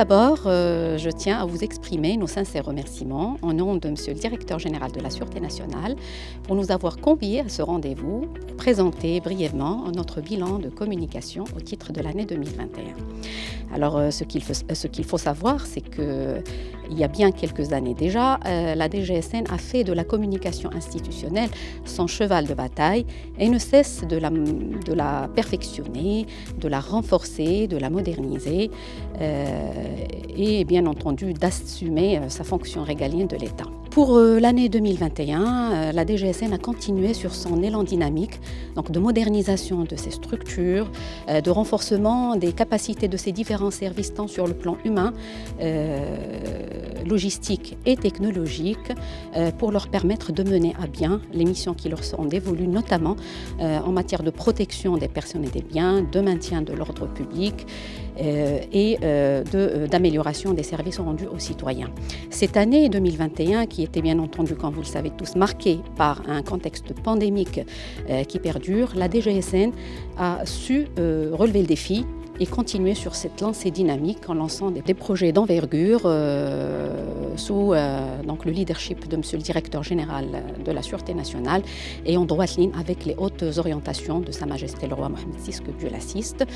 d'abord, je tiens à vous exprimer nos sincères remerciements en nom de Monsieur le Directeur général de la Sûreté nationale pour nous avoir conviés à ce rendez-vous pour présenter brièvement notre bilan de communication au titre de l'année 2021. Alors, ce qu'il faut savoir, c'est qu'il y a bien quelques années déjà, la DGSN a fait de la communication institutionnelle son cheval de bataille et ne cesse de la perfectionner, de la renforcer, de la moderniser et bien entendu d'assumer sa fonction régalienne de l'État. Pour l'année 2021, la DGSN a continué sur son élan dynamique, donc de modernisation de ses structures, de renforcement des capacités de ses différents services tant sur le plan humain, logistique et technologique, pour leur permettre de mener à bien les missions qui leur sont dévolues, notamment en matière de protection des personnes et des biens, de maintien de l'ordre public et d'amélioration des services rendus aux citoyens. Cette année 2021, qui était bien entendu, comme vous le savez tous, marquée par un contexte pandémique qui perdure, la DGSN a su relever le défi et continuer sur cette lancée dynamique en lançant des projets d'envergure sous donc le leadership de Monsieur le Directeur général de la Sûreté nationale et en droite ligne avec les hautes orientations de Sa Majesté le Roi Mohammed VI, que Dieu l'assiste.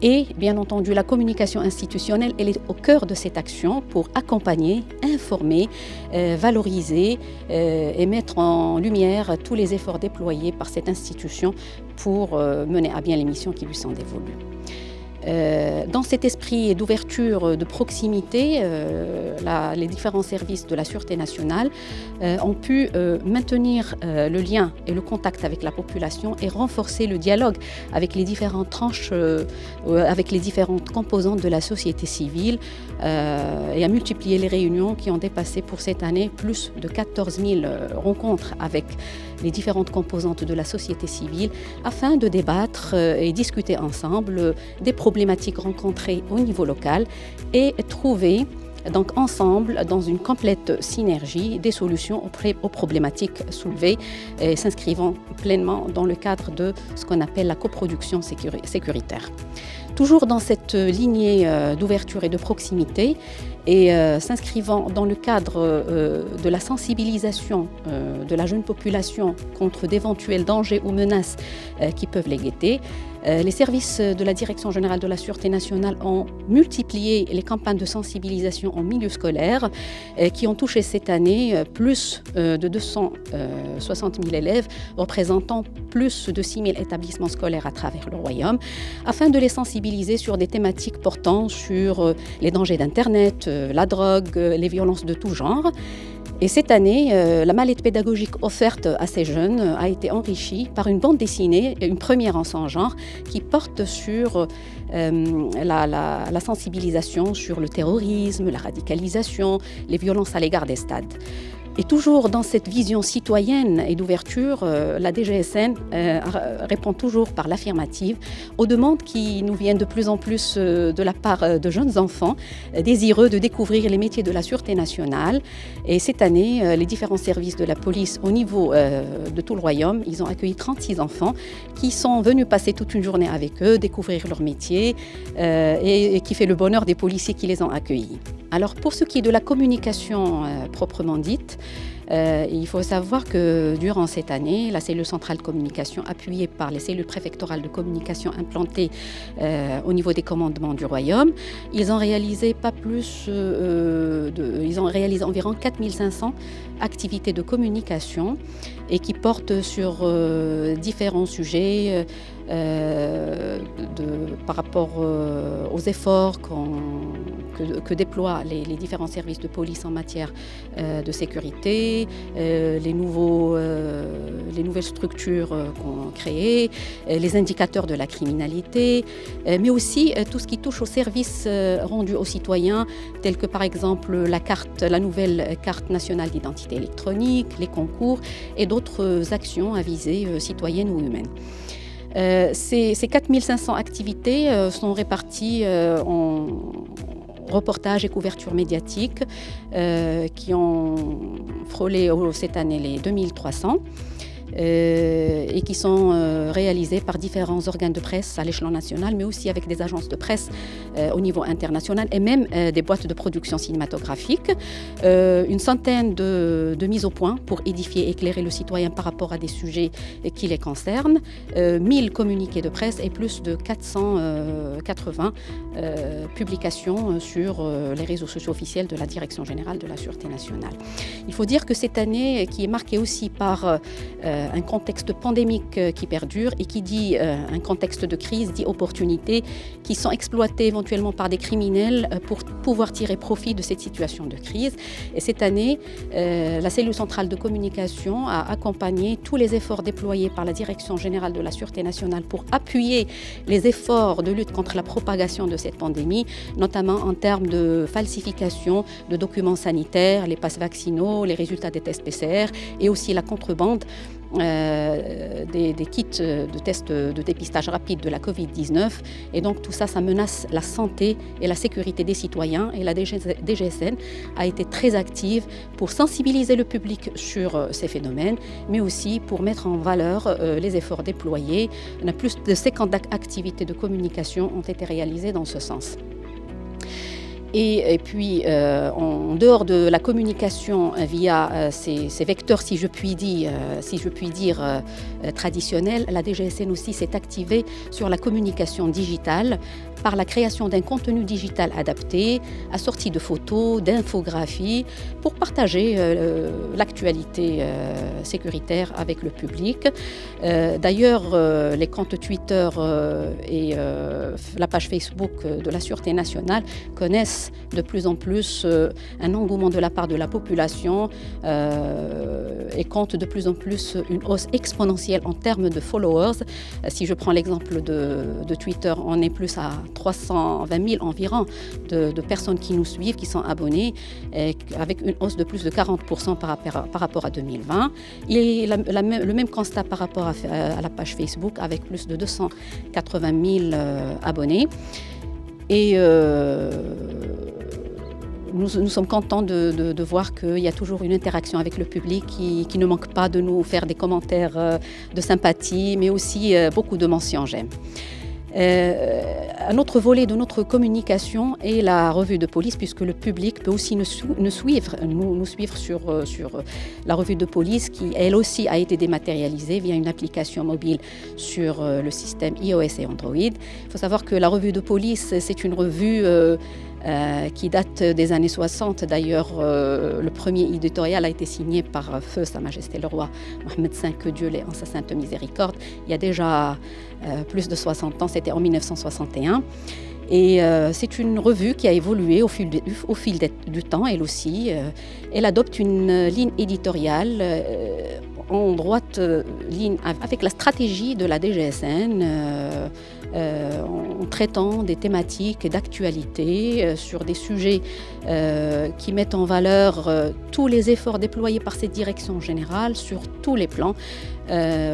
Et bien entendu, la communication institutionnelle, elle est au cœur de cette action pour accompagner, informer, valoriser et mettre en lumière tous les efforts déployés par cette institution pour mener à bien les missions qui lui sont dévolues. Dans cet esprit d'ouverture, de proximité, les différents services de la Sûreté nationale ont pu maintenir le lien et le contact avec la population et renforcer le dialogue avec les différentes tranches, avec les différentes composantes de la société civile et à multiplier les réunions qui ont dépassé pour cette année plus de 14 000 rencontres avec les différentes composantes de la société civile afin de débattre et discuter ensemble des problématiques rencontrées au niveau local et trouver donc ensemble, dans une complète synergie, des solutions aux problématiques soulevées, s'inscrivant pleinement dans le cadre de ce qu'on appelle la coproduction sécuritaire. Toujours dans cette lignée d'ouverture et de proximité, et s'inscrivant dans le cadre de la sensibilisation de la jeune population contre d'éventuels dangers ou menaces qui peuvent les guetter, les services de la Direction générale de la Sûreté nationale ont multiplié les campagnes de sensibilisation en milieu scolaire qui ont touché cette année plus de 260 000 élèves, représentant plus de 6 000 établissements scolaires à travers le Royaume, afin de les sensibiliser sur des thématiques portant sur les dangers d'Internet, la drogue, les violences de tout genre. Et cette année, la mallette pédagogique offerte à ces jeunes a été enrichie par une bande dessinée, une première en son genre, qui porte sur la sensibilisation sur le terrorisme, la radicalisation, les violences à l'égard des stades. Et toujours dans cette vision citoyenne et d'ouverture, la DGSN répond toujours par l'affirmative aux demandes qui nous viennent de plus en plus de la part de jeunes enfants désireux de découvrir les métiers de la Sûreté nationale. Et cette année, les différents services de la police au niveau de tout le Royaume, ils ont accueilli 36 enfants qui sont venus passer toute une journée avec eux, découvrir leur métier et qui fait le bonheur des policiers qui les ont accueillis. Alors pour ce qui est de la communication proprement dite, il faut savoir que durant cette année, la cellule centrale communication, appuyée par les cellules préfectorales de communication implantées au niveau des commandements du Royaume, ils ont réalisé environ 4500 activités de communication et qui portent sur différents sujets par rapport aux efforts que déploient les différents services de police en matière de sécurité, les nouvelles structures qu'on a créées, les indicateurs de la criminalité, mais aussi tout ce qui touche aux services rendus aux citoyens, tels que par exemple la nouvelle carte nationale d'identité électronique, les concours et d'autres actions à visée citoyenne ou humaine. Ces 4500 activités sont réparties en reportages et couvertures médiatiques qui ont frôlé cette année les 2300. et qui sont réalisés par différents organes de presse à l'échelon national, mais aussi avec des agences de presse au niveau international et même des boîtes de production cinématographique. Une centaine de mises au point pour édifier et éclairer le citoyen par rapport à des sujets qui les concernent, 1000 communiqués de presse et plus de 480 publications sur les réseaux sociaux officiels de la Direction générale de la Sûreté nationale. Il faut dire que cette année, qui est marquée aussi par un contexte pandémique qui perdure et qui dit un contexte de crise, dit opportunités qui sont exploitées éventuellement par des criminels pour pouvoir tirer profit de cette situation de crise. Et cette année, la cellule centrale de communication a accompagné tous les efforts déployés par la Direction générale de la Sûreté nationale pour appuyer les efforts de lutte contre la propagation de cette pandémie, notamment en termes de falsification de documents sanitaires, les passes vaccinaux, les résultats des tests PCR et aussi la contrebande des kits de tests de dépistage rapide de la Covid-19. Et donc tout ça, ça menace la santé et la sécurité des citoyens. Et la DGSN a été très active pour sensibiliser le public sur ces phénomènes, mais aussi pour mettre en valeur les efforts déployés. Plus de 50 activités de communication ont été réalisées dans ce sens. Et puis, en dehors de la communication via ces vecteurs, si je puis dire, traditionnels, la DGSN aussi s'est activée sur la communication digitale par la création d'un contenu digital adapté, assorti de photos, d'infographies, pour partager l'actualité sécuritaire avec le public. D'ailleurs, les comptes Twitter et la page Facebook de la Sûreté nationale connaissent de plus en plus un engouement de la part de la population et comptent de plus en plus une hausse exponentielle en termes de followers. Si je prends l'exemple de Twitter, on est plus à 320 000 environ de personnes qui nous suivent, qui sont abonnées, avec une hausse de plus de 40% par rapport à 2020. Il y a le même constat par rapport à la page Facebook, avec plus de 280 000 abonnés. Et nous sommes contents de voir qu'il y a toujours une interaction avec le public qui ne manque pas de nous faire des commentaires de sympathie, mais aussi beaucoup de mentions j'aime. Un autre volet de notre communication est la revue de police, puisque le public peut aussi nous suivre sur la revue de police, qui elle aussi a été dématérialisée via une application mobile sur le système iOS et Android. Il faut savoir que la revue de police, c'est une revue qui date des années 60. D'ailleurs, le premier éditorial a été signé par Feu Sa Majesté le Roi Mohammed V, que Dieu l'ait en sa sainte miséricorde, il y a déjà plus de 60 ans, c'était en 1961. Et c'est une revue qui a évolué au fil du temps, elle aussi. Elle adopte une ligne éditoriale en droite ligne avec la stratégie de la DGSN, en traitant des thématiques d'actualité sur des sujets qui mettent en valeur tous les efforts déployés par cette direction générale sur tous les plans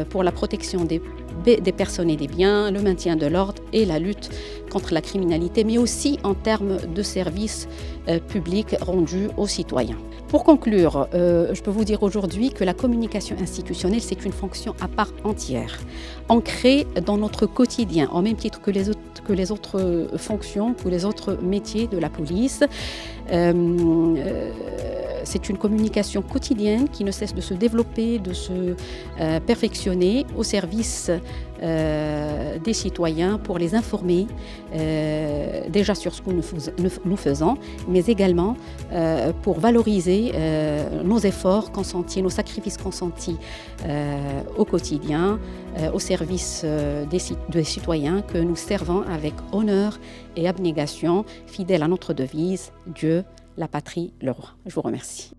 pour la protection des personnes et des biens, le maintien de l'ordre et la lutte contre la criminalité, mais aussi en termes de services publics rendus aux citoyens. Pour conclure, je peux vous dire aujourd'hui que la communication institutionnelle, c'est une fonction à part entière, ancrée dans notre quotidien, au même titre que les autres fonctions, que les autres métiers de la police. C'est une communication quotidienne qui ne cesse de se développer, de se perfectionner au service des citoyens pour les informer déjà sur ce que nous faisons, mais également pour valoriser nos efforts consentis, nos sacrifices consentis au quotidien, au service des citoyens que nous servons avec honneur et abnégation, fidèles à notre devise, Dieu, la patrie, le roi. Je vous remercie.